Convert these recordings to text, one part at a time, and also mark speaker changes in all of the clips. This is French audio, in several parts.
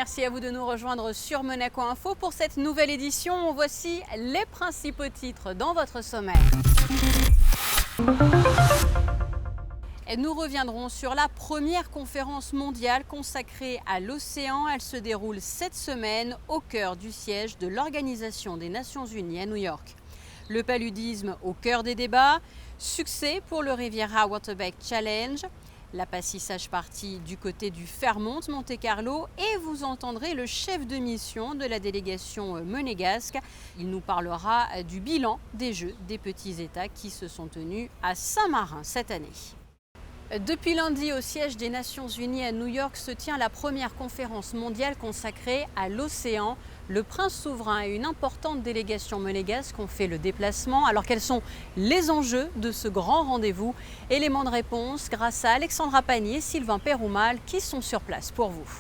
Speaker 1: merci à vous de nous rejoindre sur Monaco Info pour cette nouvelle édition. Voici les principaux titres dans votre sommaire. Et nous reviendrons sur la première conférence mondiale consacrée à l'océan. Elle se déroule cette semaine au cœur du siège de l'Organisation des Nations Unies à New York. Le paludisme au cœur des débats, succès pour le Riviera Waterbeck Challenge, la passissage partie du côté du Fairmont Monte-Carlo et vous entendrez le chef de mission de la délégation monégasque. Il nous parlera du bilan des Jeux des petits États qui se sont tenus à Saint-Marin cette année. Depuis lundi, au siège des Nations Unies à New York se tient la première conférence mondiale consacrée à l'océan. Le prince souverain et une importante délégation monégasque ont fait le déplacement. Alors quels sont les enjeux de ce grand rendez-vous? Éléments de réponse grâce à Alexandra Pagny et Sylvain Péroumal qui sont sur place pour vous.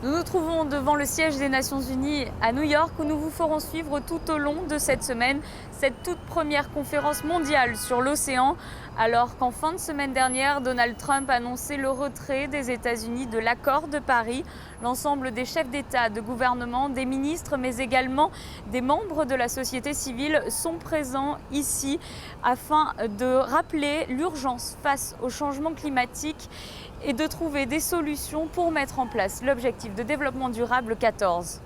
Speaker 2: Nous nous trouvons devant le siège des Nations Unies à New York où nous vous ferons suivre tout au long de cette semaine cette toute première conférence mondiale sur l'océan, alors qu'en fin de semaine dernière, Donald Trump annonçait le retrait des États-Unis de l'accord de Paris. L'ensemble des chefs d'État, de gouvernement, des ministres, mais également des membres de la société civile sont présents ici afin de rappeler l'urgence face au changement climatique et de trouver des solutions pour mettre en place l'objectif de développement durable 14.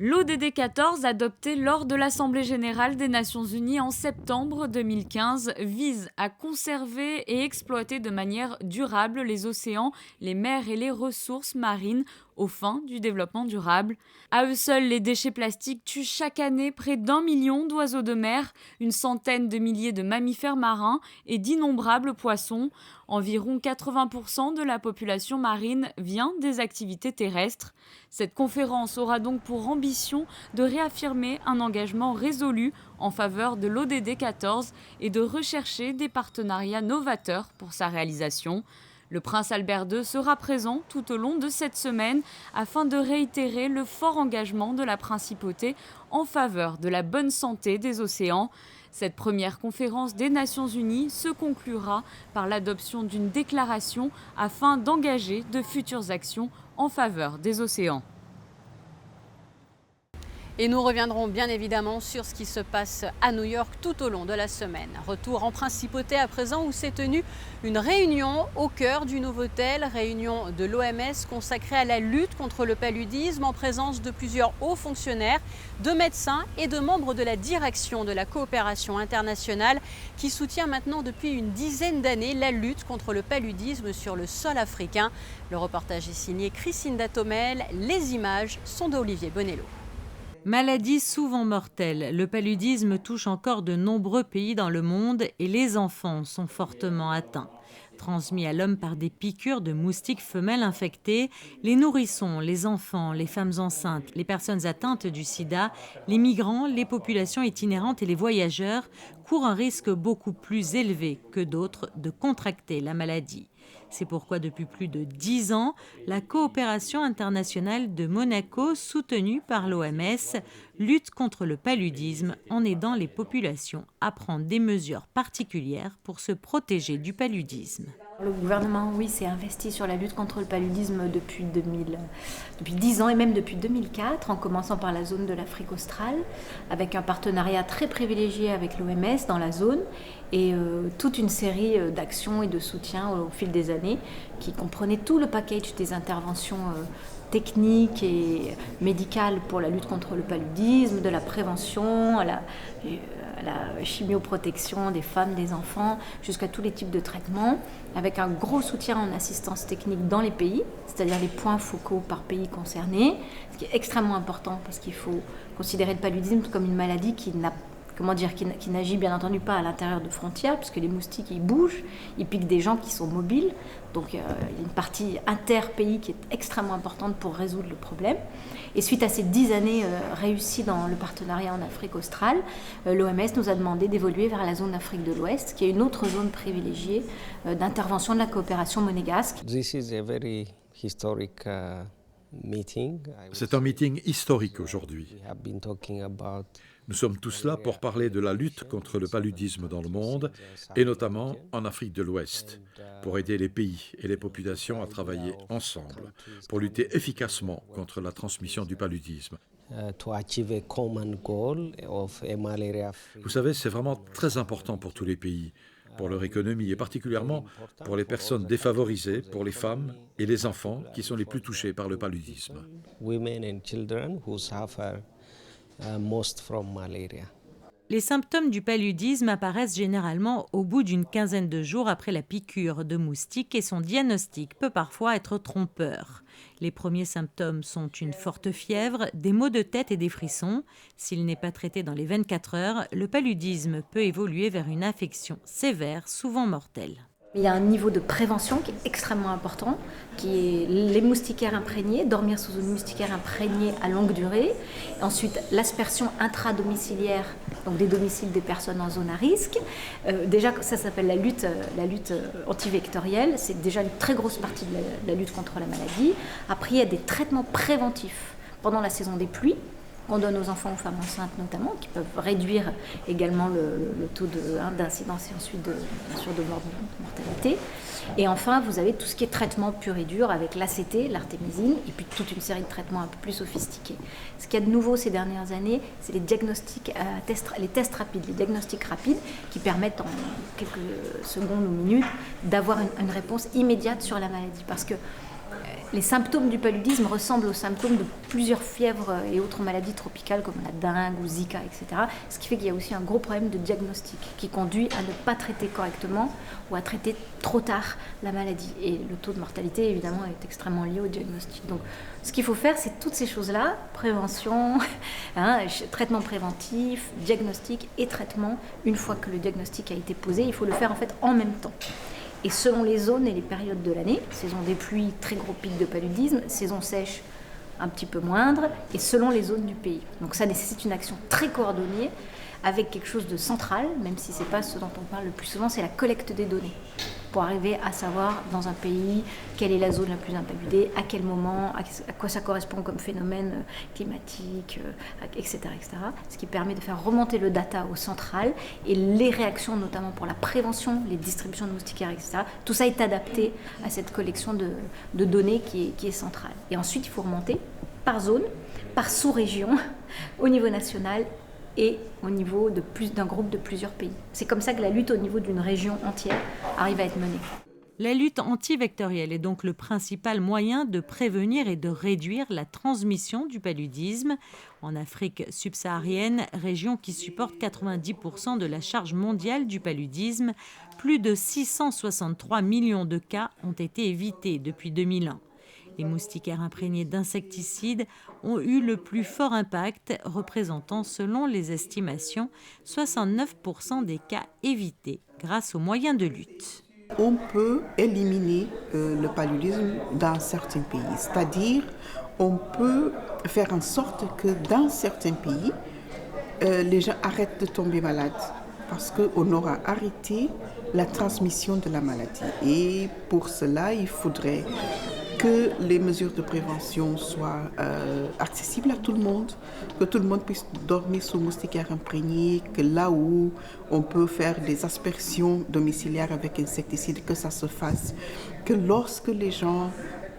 Speaker 2: L'ODD 14, adopté lors de l'Assemblée générale des Nations Unies en septembre 2015, vise à conserver et exploiter de manière durable les océans, les mers et les ressources marines aux fins du développement durable. À eux seuls, les déchets plastiques tuent chaque année près d'1 million d'oiseaux de mer, une centaine de milliers de mammifères marins et d'innombrables poissons. Environ 80% de la population marine vient des activités terrestres. Cette conférence aura donc pour ambition de réaffirmer un engagement résolu en faveur de l'ODD 14 et de rechercher des partenariats novateurs pour sa réalisation. Le prince Albert II sera présent tout au long de cette semaine afin de réitérer le fort engagement de la principauté en faveur de la bonne santé des océans. Cette première conférence des Nations Unies se conclura par l'adoption d'une déclaration afin d'engager de futures actions en faveur des océans.
Speaker 1: Et nous reviendrons bien évidemment sur ce qui se passe à New York tout au long de la semaine. Retour en principauté à présent où s'est tenue une réunion au cœur du Novotel, réunion de l'OMS consacrée à la lutte contre le paludisme en présence de plusieurs hauts fonctionnaires, de médecins et de membres de la direction de la coopération internationale qui soutient maintenant depuis une dizaine d'années la lutte contre le paludisme sur le sol africain. Le reportage est signé Christine Datomel, les images sont d'Olivier Bonello.
Speaker 3: Maladie souvent mortelle, le paludisme touche encore de nombreux pays dans le monde et les enfants sont fortement atteints. Transmis à l'homme par des piqûres de moustiques femelles infectées, les nourrissons, les enfants, les femmes enceintes, les personnes atteintes du sida, les migrants, les populations itinérantes et les voyageurs courent un risque beaucoup plus élevé que d'autres de contracter la maladie. C'est pourquoi depuis plus de 10 ans, la coopération internationale de Monaco, soutenue par l'OMS, lutte contre le paludisme en aidant les populations à prendre des mesures particulières pour se protéger du paludisme.
Speaker 4: Le gouvernement, oui, s'est investi sur la lutte contre le paludisme depuis 10 ans et même depuis 2004, en commençant par la zone de l'Afrique australe, avec un partenariat très privilégié avec l'OMS dans la zone et toute une série d'actions et de soutien au fil des années qui comprenaient tout le package des interventions techniques et médicales pour la lutte contre le paludisme, de la prévention, à la chimioprotection des femmes, des enfants, jusqu'à tous les types de traitements, avec un gros soutien en assistance technique dans les pays, c'est-à-dire les points focaux par pays concerné, ce qui est extrêmement important parce qu'il faut considérer le paludisme comme une maladie qui n'agit bien entendu pas à l'intérieur de frontières, puisque les moustiques, ils bougent, ils piquent des gens qui sont mobiles. Donc il y a une partie inter-pays qui est extrêmement importante pour résoudre le problème. Et suite à ces 10 années réussies dans le partenariat en Afrique australe, l'OMS nous a demandé d'évoluer vers la zone Afrique de l'Ouest, qui est une autre zone privilégiée d'intervention de la coopération monégasque.
Speaker 5: C'est un meeting historique aujourd'hui. Nous sommes tous là pour parler de la lutte contre le paludisme dans le monde, et notamment en Afrique de l'Ouest, pour aider les pays et les populations à travailler ensemble, pour lutter efficacement contre la transmission du paludisme. Vous savez, c'est vraiment très important pour tous les pays, pour leur économie et particulièrement pour les personnes défavorisées, pour les femmes et les enfants qui sont les plus touchés par le paludisme.
Speaker 3: Les symptômes du paludisme apparaissent généralement au bout d'une quinzaine de jours après la piqûre de moustique et son diagnostic peut parfois être trompeur. Les premiers symptômes sont une forte fièvre, des maux de tête et des frissons. S'il n'est pas traité dans les 24 heures, le paludisme peut évoluer vers une infection sévère, souvent mortelle.
Speaker 4: Il y a un niveau de prévention qui est extrêmement important, qui est les moustiquaires imprégnés, dormir sous une moustiquaire imprégnée à longue durée. Ensuite, l'aspersion intradomiciliaire, donc des domiciles des personnes en zone à risque. Déjà, ça s'appelle la lutte antivectorielle. C'est déjà une très grosse partie de la lutte contre la maladie. Après, il y a des traitements préventifs pendant la saison des pluies. On donne aux enfants, aux femmes enceintes notamment, qui peuvent réduire également le taux d'incidence et ensuite de mortalité. Et enfin, vous avez tout ce qui est traitement pur et dur avec l'ACT, l'artémisine, et puis toute une série de traitements un peu plus sophistiqués. Ce qu'il y a de nouveau ces dernières années, c'est les diagnostics, les tests rapides, les diagnostics rapides qui permettent en quelques secondes ou minutes d'avoir une réponse immédiate sur la maladie. Parce que les symptômes du paludisme ressemblent aux symptômes de plusieurs fièvres et autres maladies tropicales comme la dengue ou Zika, etc. Ce qui fait qu'il y a aussi un gros problème de diagnostic qui conduit à ne pas traiter correctement ou à traiter trop tard la maladie. Et le taux de mortalité, évidemment, est extrêmement lié au diagnostic. Donc, ce qu'il faut faire, c'est toutes ces choses-là, prévention, traitement préventif, diagnostic et traitement. Une fois que le diagnostic a été posé, il faut le faire en fait en même temps. Et selon les zones et les périodes de l'année, saison des pluies, très gros pic de paludisme, saison sèche, un petit peu moindre, et selon les zones du pays. Donc ça nécessite une action très coordonnée, avec quelque chose de central, même si ce n'est pas ce dont on parle le plus souvent, c'est la collecte des données, pour arriver à savoir dans un pays quelle est la zone la plus impactée, à quel moment, à quoi ça correspond comme phénomène climatique, etc., etc. Ce qui permet de faire remonter le data au central et les réactions, notamment pour la prévention, les distributions de moustiquaires, etc. Tout ça est adapté à cette collection de données qui est centrale. Et ensuite, il faut remonter par zone, par sous-région, au niveau national et au niveau d'un groupe de plusieurs pays. C'est comme ça que la lutte au niveau d'une région entière arrive à être menée.
Speaker 3: La lutte antivectorielle est donc le principal moyen de prévenir et de réduire la transmission du paludisme. En Afrique subsaharienne, région qui supporte 90% de la charge mondiale du paludisme, plus de 663 millions de cas ont été évités depuis 2001. Les moustiquaires imprégnés d'insecticides ont eu le plus fort impact, représentant, selon les estimations, 69% des cas évités grâce aux moyens de lutte.
Speaker 6: On peut éliminer le paludisme dans certains pays, c'est-à-dire on peut faire en sorte que dans certains pays, les gens arrêtent de tomber malades parce qu'on aura arrêté la transmission de la maladie. Et pour cela, il faudrait que les mesures de prévention soient accessibles à tout le monde, que tout le monde puisse dormir sous moustiquaire imprégné, que là où on peut faire des aspersions domiciliaires avec insecticides, que ça se fasse, que lorsque les gens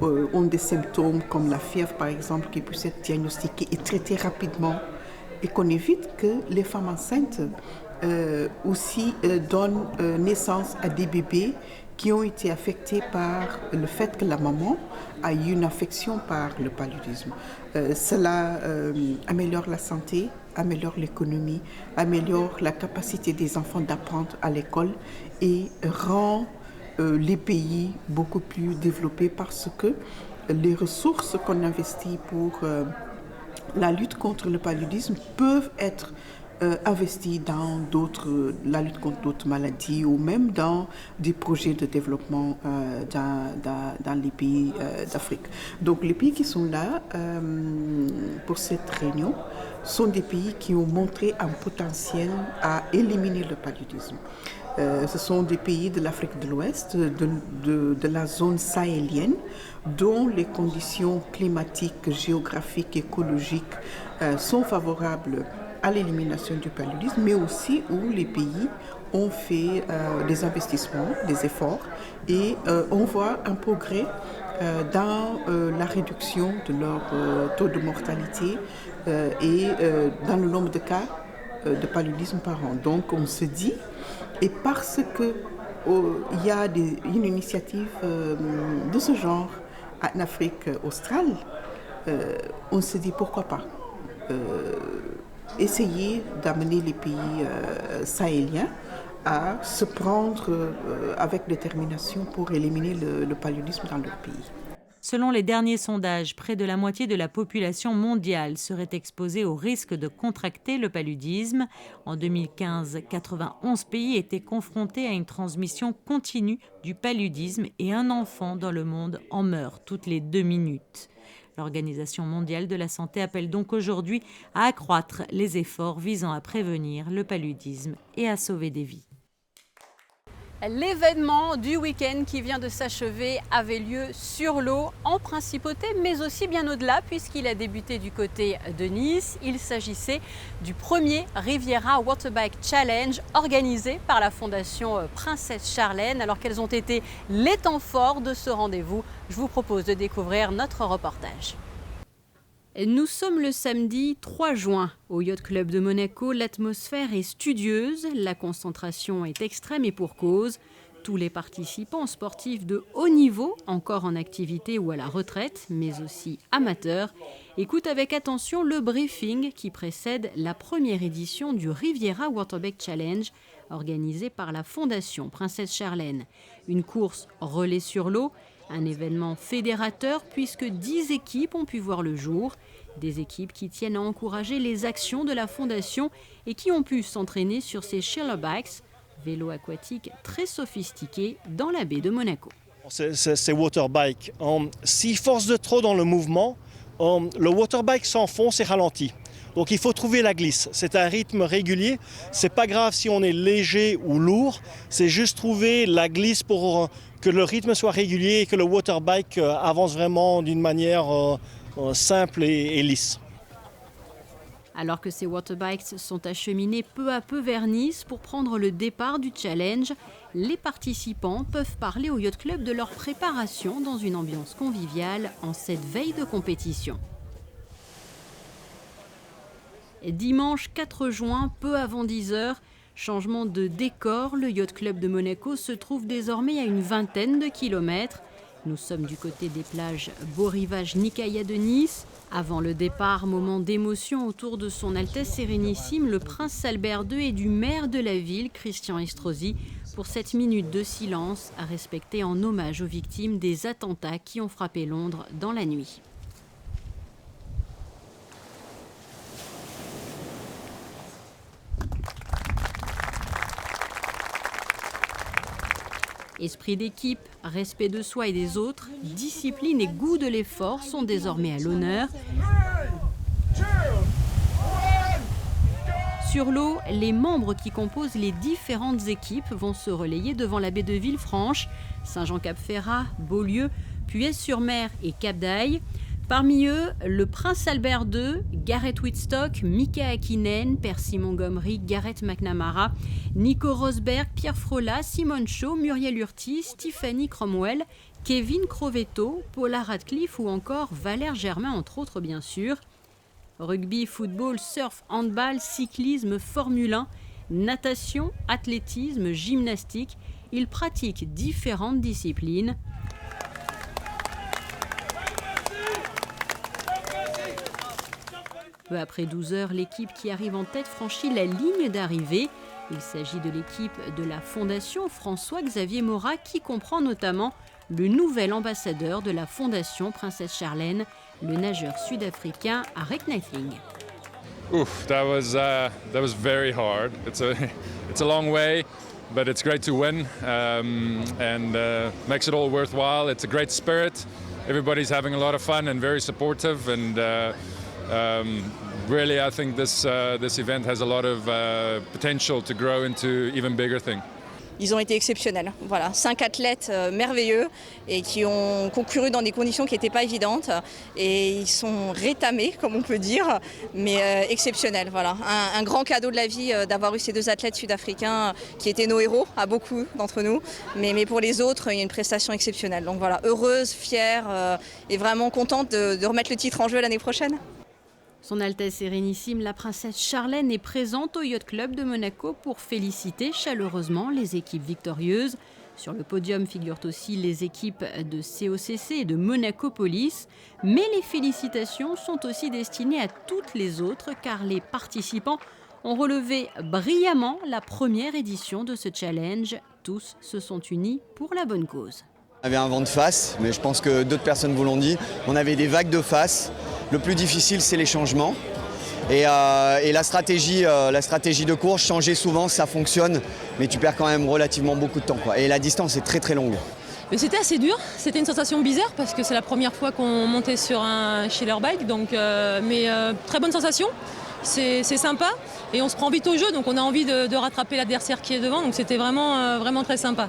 Speaker 6: ont des symptômes comme la fièvre par exemple, qui puissent être diagnostiqués et traités rapidement, et qu'on évite que les femmes enceintes aussi donnent naissance à des bébés qui ont été affectés par le fait que la maman a eu une infection par le paludisme. Cela améliore la santé, améliore l'économie, améliore la capacité des enfants d'apprendre à l'école et rend les pays beaucoup plus développés parce que les ressources qu'on investit pour la lutte contre le paludisme peuvent être investis dans la lutte contre d'autres maladies ou même dans des projets de développement dans les pays d'Afrique. Donc les pays qui sont là pour cette réunion sont des pays qui ont montré un potentiel à éliminer le paludisme. Ce sont des pays de l'Afrique de l'Ouest, de la zone sahélienne, dont les conditions climatiques, géographiques, écologiques sont favorables à l'élimination du paludisme, mais aussi où les pays ont fait des investissements, des efforts, et on voit un progrès dans la réduction de leur taux de mortalité et dans le nombre de cas de paludisme par an. Donc on se dit, et parce que il y a une initiative de ce genre en Afrique australe, on se dit pourquoi pas essayer d'amener les pays sahéliens à se prendre avec détermination pour éliminer le paludisme dans leur pays.
Speaker 3: Selon les derniers sondages, près de la moitié de la population mondiale serait exposée au risque de contracter le paludisme. En 2015, 91 pays étaient confrontés à une transmission continue du paludisme et un enfant dans le monde en meurt toutes les 2 minutes. L'Organisation mondiale de la santé appelle donc aujourd'hui à accroître les efforts visant à prévenir le paludisme et à sauver des vies.
Speaker 1: L'événement du week-end qui vient de s'achever avait lieu sur l'eau en Principauté, mais aussi bien au-delà puisqu'il a débuté du côté de Nice. Il s'agissait du premier Riviera Waterbike Challenge organisé par la Fondation Princesse Charlène. Alors quels ont été les temps forts de ce rendez-vous? Je vous propose de découvrir notre reportage. Nous sommes le samedi 3 juin. Au Yacht Club de Monaco, l'atmosphère est studieuse, la concentration est extrême et pour cause. Tous les participants sportifs de haut niveau, encore en activité ou à la retraite, mais aussi amateurs, écoutent avec attention le briefing qui précède la première édition du Riviera Waterbike Challenge, organisé par la Fondation Princesse Charlène. Une course relais sur l'eau, un événement fédérateur puisque 10 équipes ont pu voir le jour. Des équipes qui tiennent à encourager les actions de la Fondation et qui ont pu s'entraîner sur ces Shuttlebikes, vélos aquatiques très sophistiqués dans la baie de Monaco.
Speaker 7: Ces waterbikes, s'ils forcent de trop dans le mouvement, le waterbike s'enfonce et ralentit. Donc il faut trouver la glisse. C'est un rythme régulier. C'est pas grave si on est léger ou lourd. C'est juste trouver la glisse pour que le rythme soit régulier et que le waterbike avance vraiment d'une manière simple et lisse.
Speaker 1: Alors que ces waterbikes sont acheminés peu à peu vers Nice pour prendre le départ du challenge, les participants peuvent parler au Yacht Club de leur préparation dans une ambiance conviviale en cette veille de compétition. Dimanche 4 juin, peu avant 10 h, changement de décor, le Yacht Club de Monaco se trouve désormais à une vingtaine de kilomètres. Nous sommes du côté des plages Beau Rivage Nicaïa de Nice. Avant le départ, moment d'émotion autour de son Altesse Sérénissime, le prince Albert II et du maire de la ville, Christian Estrosi, pour cette minute de silence à respecter en hommage aux victimes des attentats qui ont frappé Londres dans la nuit. Esprit d'équipe, respect de soi et des autres, discipline et goût de l'effort sont désormais à l'honneur. Sur l'eau, les membres qui composent les différentes équipes vont se relayer devant la baie de Villefranche, Saint-Jean-Cap-Ferrat, Beaulieu, Puez-sur-Mer et Cap-d'Aille. Parmi eux, le prince Albert II, Gareth Wittstock, Mika Hakkinen, Percy Montgomery, Gareth McNamara, Nico Rosberg, Pierre Frolat, Simone Shaw, Muriel Urti, Stéphanie Cromwell, Kevin Crovetto, Paula Radcliffe ou encore Valère Germain, entre autres bien sûr. Rugby, football, surf, handball, cyclisme, Formule 1, natation, athlétisme, gymnastique, ils pratiquent différentes disciplines. Peu après 12 h, l'équipe qui arrive en tête franchit la ligne d'arrivée. Il s'agit de l'équipe de la Fondation François-Xavier Morat qui comprend notamment le nouvel ambassadeur de la Fondation Princesse Charlène, le nageur sud-africain Arek Naithling.
Speaker 8: That was very hard. It's a long way, but it's great to win and makes it all worthwhile. It's a great spirit. Everybody's having a lot of fun and very supportive and really, I think this event has a lot of potential to grow into even bigger thing.
Speaker 9: ils ont été exceptionnels. Voilà, 5 athlètes merveilleux et qui ont concouru dans des conditions qui n'étaient pas évidentes. Et ils sont rétamés, comme on peut dire, mais exceptionnels. Voilà. Un grand cadeau de la vie d'avoir eu ces 2 athlètes sud-africains qui étaient nos héros, à beaucoup d'entre nous. Mais pour les autres, il y a une prestation exceptionnelle. Donc voilà, heureuse, fière et vraiment contente de remettre le titre en jeu l'année prochaine.
Speaker 1: Son Altesse Sérénissime, la princesse Charlène, est présente au Yacht Club de Monaco pour féliciter chaleureusement les équipes victorieuses. Sur le podium figurent aussi les équipes de COCC et de Monaco Police. Mais les félicitations sont aussi destinées à toutes les autres car les participants ont relevé brillamment la première édition de ce challenge. Tous se sont unis pour la bonne cause.
Speaker 10: On avait un vent de face, mais je pense que d'autres personnes vous l'ont dit. On avait des vagues de face. Le plus difficile, c'est les changements. Et la stratégie de course, changer souvent, ça fonctionne, mais tu perds quand même relativement beaucoup de temps, quoi. Et la distance est très très longue.
Speaker 11: C'était assez dur, c'était une sensation bizarre parce que c'est la première fois qu'on montait sur un Schiller Bike, donc, mais très bonne sensation, c'est sympa et on se prend vite au jeu, donc on a envie de rattraper l'adversaire qui est devant, donc c'était vraiment très sympa.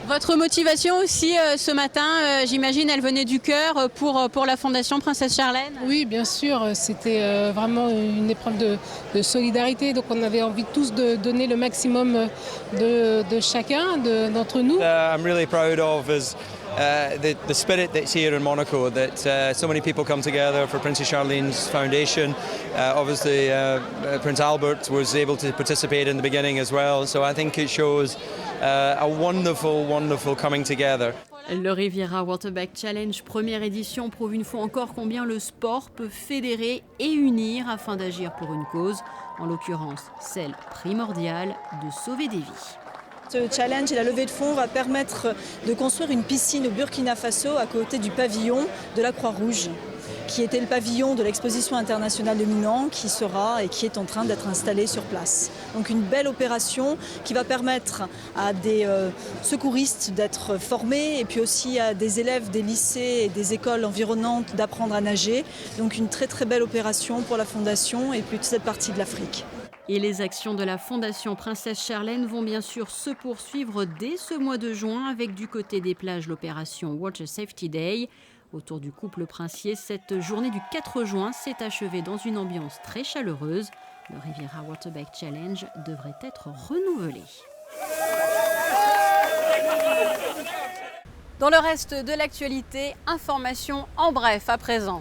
Speaker 1: Votre motivation aussi ce matin, j'imagine, elle venait du cœur pour la Fondation Princesse Charlène?
Speaker 12: Oui, bien sûr, c'était vraiment une épreuve de solidarité, donc on avait envie tous de donner le maximum de chacun d'entre nous.
Speaker 13: I'm really proud of is the spirit that's here in Monaco, that so many people come together for Princess Charlene's foundation. Obviously, Prince Albert was able to participate in the beginning as well, so I think it shows a wonderful coming together.
Speaker 1: Le Riviera Waterback Challenge, première édition, prouve une fois encore combien le sport peut fédérer et unir afin d'agir pour une cause, en l'occurrence celle primordiale de sauver des vies.
Speaker 14: Ce challenge et la levée de fonds va permettre de construire une piscine au Burkina Faso à côté du pavillon de la Croix-Rouge, qui était le pavillon de l'exposition internationale de Milan, qui sera et qui est en train d'être installé sur place. Donc une belle opération qui va permettre à des secouristes d'être formés et puis aussi à des élèves des lycées et des écoles environnantes d'apprendre à nager. Donc une très belle opération pour la Fondation et puis toute cette partie de l'Afrique.
Speaker 1: Et les actions de la Fondation Princesse Charlène vont bien sûr se poursuivre dès ce mois de juin avec du côté des plages l'opération Water Safety Day. Autour du couple princier, cette journée du 4 juin s'est achevée dans une ambiance très chaleureuse. Le Riviera Waterback Challenge devrait être renouvelé. Dans le reste de l'actualité, information en bref à présent.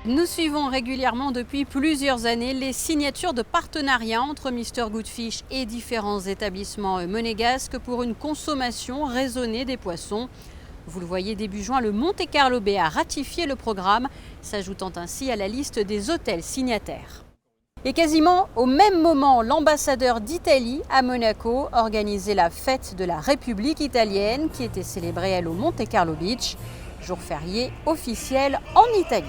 Speaker 1: Nous suivons régulièrement depuis plusieurs années les signatures de partenariats entre Mr Goodfish et différents établissements monégasques pour une consommation raisonnée des poissons. Vous le voyez, début juin, le Monte Carlo Bay a ratifié le programme, s'ajoutant ainsi à la liste des hôtels signataires. Et quasiment au même moment, l'ambassadeur d'Italie à Monaco organisait la fête de la République italienne qui était célébrée elle au Monte Carlo Beach, jour férié officiel en Italie.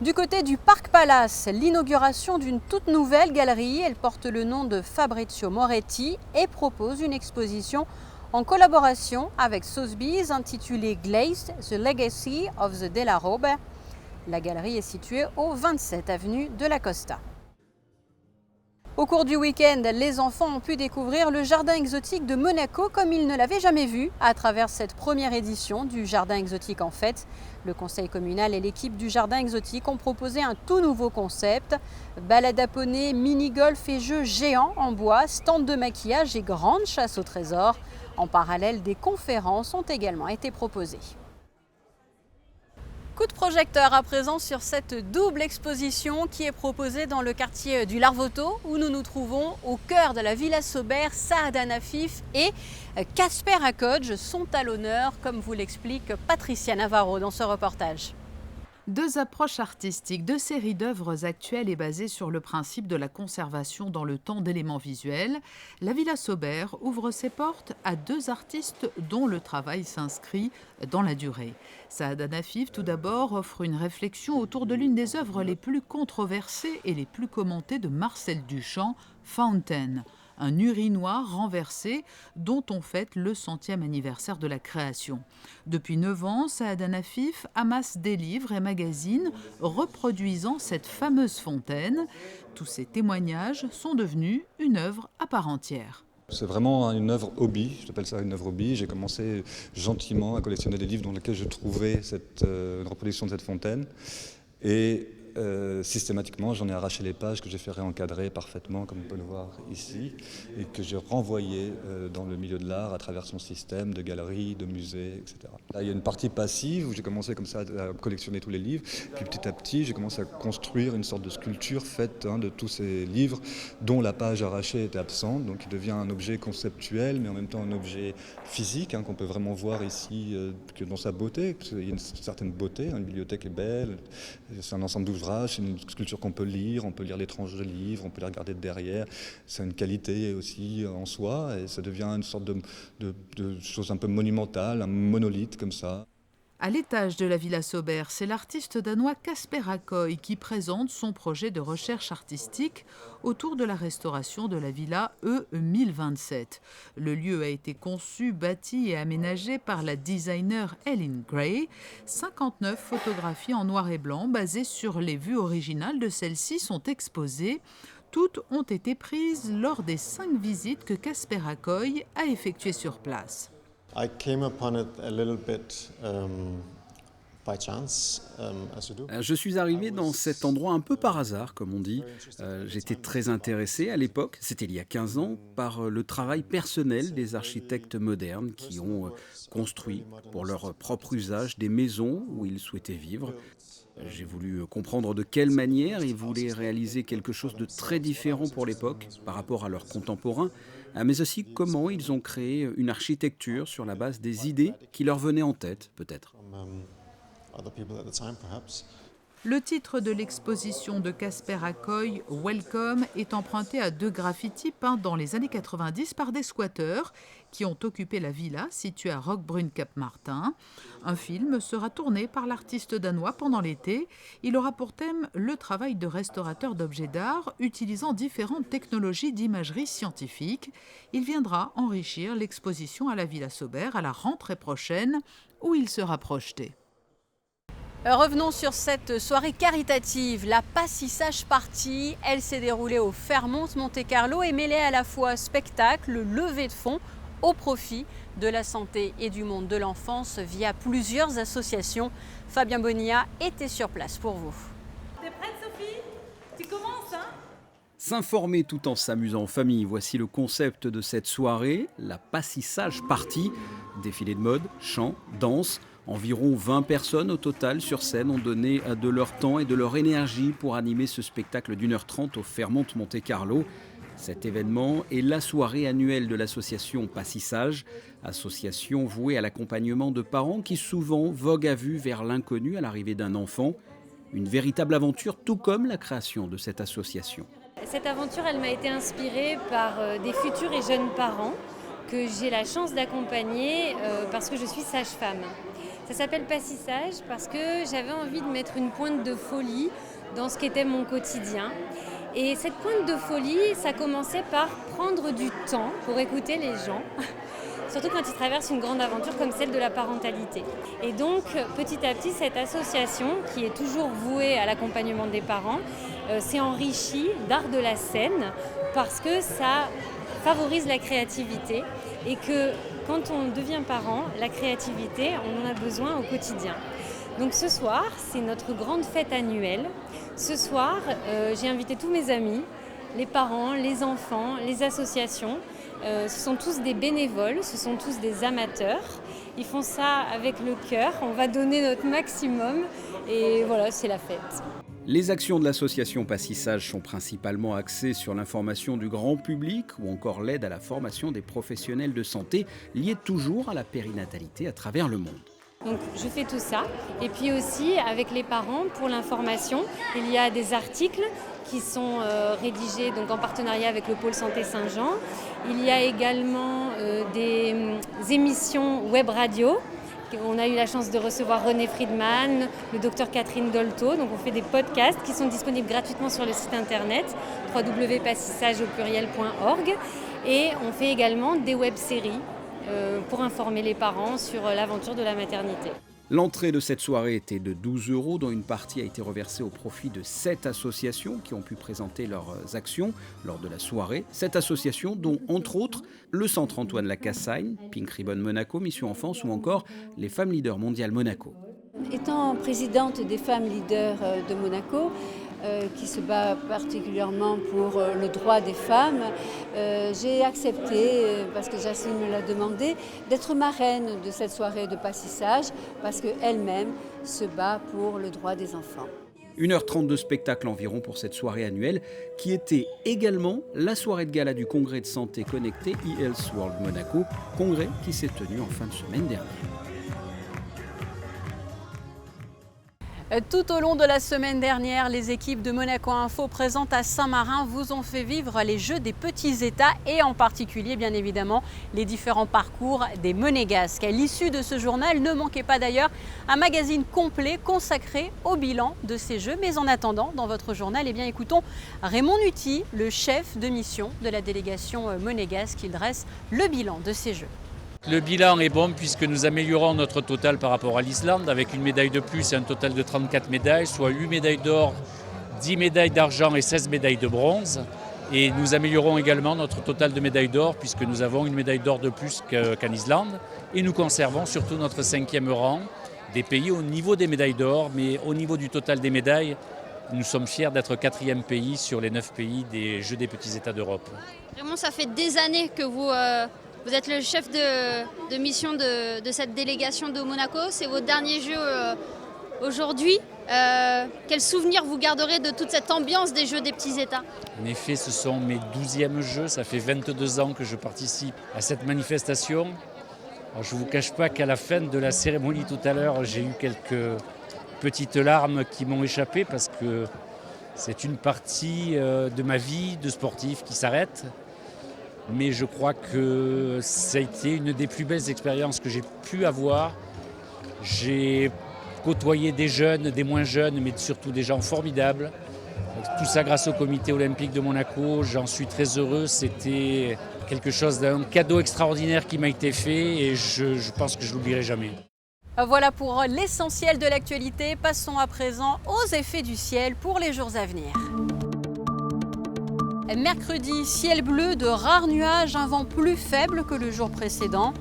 Speaker 1: Du côté du Parc Palace, l'inauguration d'une toute nouvelle galerie, elle porte le nom de Fabrizio Moretti et propose une exposition en collaboration avec Sotheby's intitulée Glazed, The Legacy of the Della Robe. La galerie est située au 27 avenue de la Costa. Au cours du week-end, les enfants ont pu découvrir le jardin exotique de Monaco comme ils ne l'avaient jamais vu à travers cette première édition du jardin exotique en fête. Le conseil communal et l'équipe du jardin exotique ont proposé un tout nouveau concept. Balade à poney, mini-golf et jeux géants en bois, stand de maquillage et grande chasse au trésor. En parallèle, des conférences ont également été proposées. Coup de projecteur à présent sur cette double exposition qui est proposée dans le quartier du Larvoto où nous nous trouvons au cœur de la Villa Sauber. Saada Nafif et Casper Akodj sont à l'honneur, comme vous l'explique Patricia Navarro dans ce reportage.
Speaker 15: Deux approches artistiques, deux séries d'œuvres actuelles et basées sur le principe de la conservation dans le temps d'éléments visuels. La Villa Sauber ouvre ses portes à deux artistes dont le travail s'inscrit dans la durée. Saada Nafif, tout d'abord, offre une réflexion autour de l'une des œuvres les plus controversées et les plus commentées de Marcel Duchamp, Fountain. un urinoir renversé dont on fête le 100e anniversaire de la création. Depuis 9 ans, Saadane Afif amasse des livres et magazines reproduisant cette fameuse fontaine. Tous ces témoignages sont devenus une œuvre à part entière.
Speaker 16: C'est vraiment une œuvre hobby, j'appelle ça une œuvre hobby. J'ai commencé gentiment à collectionner des livres dans lesquels je trouvais une reproduction de cette fontaine. Et systématiquement, j'en ai arraché les pages que j'ai fait réencadrer parfaitement, comme on peut le voir ici, et que j'ai renvoyé dans le milieu de l'art à travers son système de galeries, de musées, etc. Là, il y a une partie passive où j'ai commencé comme ça à collectionner tous les livres, puis petit à petit, j'ai commencé à construire une sorte de sculpture faite de tous ces livres dont la page arrachée était absente, donc il devient un objet conceptuel, mais en même temps un objet physique qu'on peut vraiment voir ici que dans sa beauté, parce qu'il y a une certaine beauté, une bibliothèque est belle, c'est un ensemble d'ouvrages. C'est une sculpture qu'on peut lire les tranches de livres, on peut les regarder de derrière. C'est une qualité aussi en soi et ça devient une sorte de chose un peu monumentale, un monolithe comme ça.
Speaker 15: À l'étage de la Villa Sauber, c'est l'artiste danois Kasper Akøy qui présente son projet de recherche artistique autour de la restauration de la Villa E1027. Le lieu a été conçu, bâti et aménagé par la designer Ellen Gray. 59 photographies en noir et blanc basées sur les vues originales de celles-ci sont exposées. Toutes ont été prises lors des 5 visites que Kasper Akøy a effectuées sur place.
Speaker 17: I came upon it a little bit by chance, as you do.
Speaker 18: Je suis arrivé dans cet endroit un peu par hasard, comme on dit. J'étais très intéressé à l'époque, c'était il y a 15 ans, par le travail personnel des architectes modernes qui ont construit pour leur propre usage des maisons où ils souhaitaient vivre. J'ai voulu comprendre de quelle manière ils voulaient réaliser quelque chose de très différent pour l'époque par rapport à leurs contemporains, mais aussi comment ils ont créé une architecture sur la base des idées qui leur venaient en tête, peut-être.
Speaker 15: Le titre de l'exposition de Kasper Akøy, Welcome, est emprunté à 2 graffitis peints dans les années 90 par des squatteurs qui ont occupé la villa située à Roquebrune-Cap-Martin. Un film sera tourné par l'artiste danois pendant l'été. Il aura pour thème le travail de restaurateur d'objets d'art utilisant différentes technologies d'imagerie scientifique. Il viendra enrichir l'exposition à la Villa Sauber à la rentrée prochaine où il sera projeté.
Speaker 1: Revenons sur cette soirée caritative, la Passissage Party. Elle s'est déroulée au Fairmont Monte-Carlo et mêlait à la fois spectacle, levée de fonds au profit de la santé et du monde de l'enfance via plusieurs associations. Fabien Bonilla était sur place pour vous.
Speaker 2: T'es prête, Sophie? Tu commences, hein?
Speaker 18: S'informer tout en s'amusant en famille, voici le concept de cette soirée, la Passissage Party. Défilé de mode, chant, danse. Environ 20 personnes au total sur scène ont donné de leur temps et de leur énergie pour animer ce spectacle d'1h30 au Fairmont Monte-Carlo. Cet événement est la soirée annuelle de l'association Passissage, association vouée à l'accompagnement de parents qui souvent voguent à vue vers l'inconnu à l'arrivée d'un enfant. Une véritable aventure, tout comme la création de cette association.
Speaker 19: Cette aventure, elle m'a été inspirée par des futurs et jeunes parents que j'ai la chance d'accompagner parce que je suis sage-femme. Ça s'appelle Passissage parce que j'avais envie de mettre une pointe de folie dans ce qu'était mon quotidien. Et cette pointe de folie, ça commençait par prendre du temps pour écouter les gens, surtout quand ils traversent une grande aventure comme celle de la parentalité. Et donc, petit à petit, cette association, qui est toujours vouée à l'accompagnement des parents, s'est enrichie d'art de la scène parce que ça favorise la créativité et que quand on devient parent, la créativité, on en a besoin au quotidien. Donc ce soir, c'est notre grande fête annuelle. Ce soir, j'ai invité tous mes amis, les parents, les enfants, les associations. Ce sont tous des bénévoles, ce sont tous des amateurs. Ils font ça avec le cœur, on va donner notre maximum et voilà, c'est la fête.
Speaker 18: Les actions de l'association Passissage sont principalement axées sur l'information du grand public ou encore l'aide à la formation des professionnels de santé liés toujours à la périnatalité à travers le monde.
Speaker 19: Donc je fais tout ça et puis aussi avec les parents pour l'information, il y a des articles qui sont rédigés donc en partenariat avec le pôle santé Saint-Jean. Il y a également des émissions web radio On a eu la chance de recevoir René Friedman, le docteur Catherine Dolto. Donc on fait des podcasts qui sont disponibles gratuitement sur le site internet www.passissage-au-pluriel.org. Et on fait également des web-séries pour informer les parents sur l'aventure de la maternité.
Speaker 18: L'entrée de cette soirée était de 12 €, dont une partie a été reversée au profit de 7 associations qui ont pu présenter leurs actions lors de la soirée. 7 associations dont, entre autres, le Centre Antoine Lacassagne, Pink Ribbon Monaco, Mission Enfance ou encore les Femmes Leaders Mondiales Monaco.
Speaker 20: Étant présidente des Femmes Leaders de Monaco, qui se bat particulièrement pour le droit des femmes, j'ai accepté, parce que Jacqueline me l'a demandé, d'être marraine de cette soirée de passissage, parce qu'elle-même se bat pour le droit des enfants.
Speaker 18: 1h30 de spectacle environ pour cette soirée annuelle, qui était également la soirée de gala du congrès de santé connecté eHealth World Monaco, congrès qui s'est tenu en fin de semaine dernière.
Speaker 1: Tout au long de la semaine dernière, les équipes de Monaco Info présentes à Saint-Marin vous ont fait vivre les Jeux des petits États et en particulier, bien évidemment, les différents parcours des Monégasques. À l'issue de ce journal, ne manquez pas d'ailleurs un magazine complet consacré au bilan de ces Jeux. Mais en attendant, dans votre journal, eh bien, écoutons Raymond Nutti, le chef de mission de la délégation monégasque. Il dresse le bilan de ces Jeux.
Speaker 21: Le bilan est bon puisque nous améliorons notre total par rapport à l'Islande avec une médaille de plus et un total de 34 médailles, soit 8 médailles d'or, 10 médailles d'argent et 16 médailles de bronze. Et nous améliorons également notre total de médailles d'or puisque nous avons une médaille d'or de plus qu'en Islande. Et nous conservons surtout notre 5e rang des pays au niveau des médailles d'or, mais au niveau du total des médailles, nous sommes fiers d'être 4e pays sur les 9 pays des Jeux des petits États d'Europe.
Speaker 22: Vraiment, ça fait des années que vous êtes le chef de mission de cette délégation de Monaco. C'est vos derniers Jeux aujourd'hui. Quel souvenir vous garderez de toute cette ambiance des Jeux des petits États?
Speaker 21: En effet, ce sont mes 12e Jeux. Ça fait 22 ans que je participe à cette manifestation. Alors, je ne vous cache pas qu'à la fin de la cérémonie tout à l'heure, j'ai eu quelques petites larmes qui m'ont échappé parce que c'est une partie de ma vie de sportif qui s'arrête. Mais je crois que ça a été une des plus belles expériences que j'ai pu avoir. J'ai côtoyé des jeunes, des moins jeunes, mais surtout des gens formidables. Tout ça grâce au comité olympique de Monaco. J'en suis très heureux. C'était quelque chose d'un cadeau extraordinaire qui m'a été fait et je pense que je ne l'oublierai jamais.
Speaker 1: Voilà pour l'essentiel de l'actualité. Passons à présent aux effets du ciel pour les jours à venir. Mercredi, ciel bleu, de rares nuages, un vent plus faible que le jour précédent.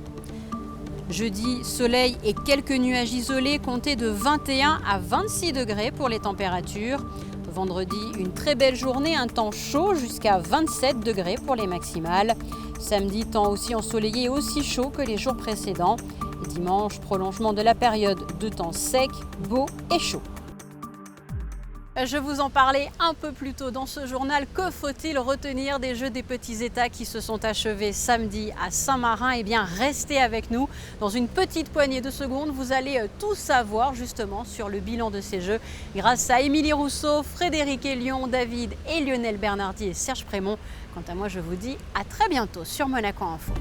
Speaker 1: Jeudi, soleil et quelques nuages isolés, comptés de 21 à 26 degrés pour les températures. Vendredi, une très belle journée, un temps chaud jusqu'à 27 degrés pour les maximales. Samedi, temps aussi ensoleillé et aussi chaud que les jours précédents. Et dimanche, prolongement de la période de temps sec, beau et chaud. Je vous en parlais un peu plus tôt dans ce journal. Que faut-il retenir des Jeux des petits États qui se sont achevés samedi à Saint-Marin? Eh bien, restez avec nous. Dans une petite poignée de secondes, vous allez tout savoir justement sur le bilan de ces Jeux grâce à Émilie Rousseau, Frédéric Elion, David et Lionel Bernardi et Serge Prémont. Quant à moi, je vous dis à très bientôt sur Monaco Info.